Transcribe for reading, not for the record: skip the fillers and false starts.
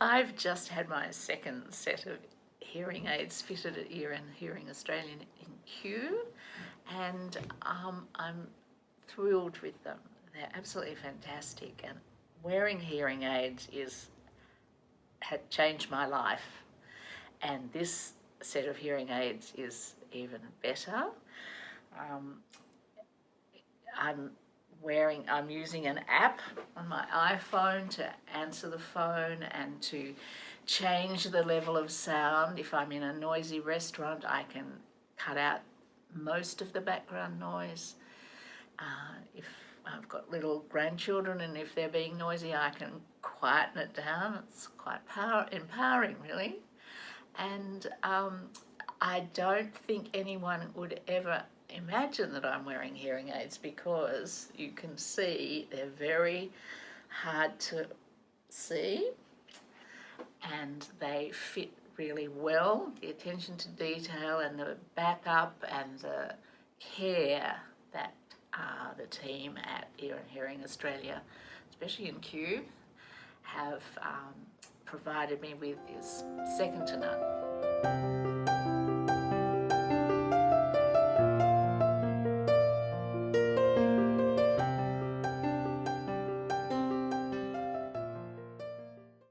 I've just had my second set of hearing aids fitted at Ear and Hearing Australia in Kew, and I'm thrilled with them. They're absolutely fantastic, and wearing hearing aids had changed my life, and this set of hearing aids is even better. I'm using an app on my iPhone to answer the phone and to change the level of sound. If I'm in a noisy restaurant, I can cut out most of the background noise. If I've got little grandchildren and if they're being noisy, I can quieten it down. It's quite empowering, really. And I don't think anyone would ever imagine that I'm wearing hearing aids, because you can see they're very hard to see and they fit really well. The attention to detail and the backup and the care that the team at Ear and Hearing Australia, especially in Kew, have provided me with is second to none.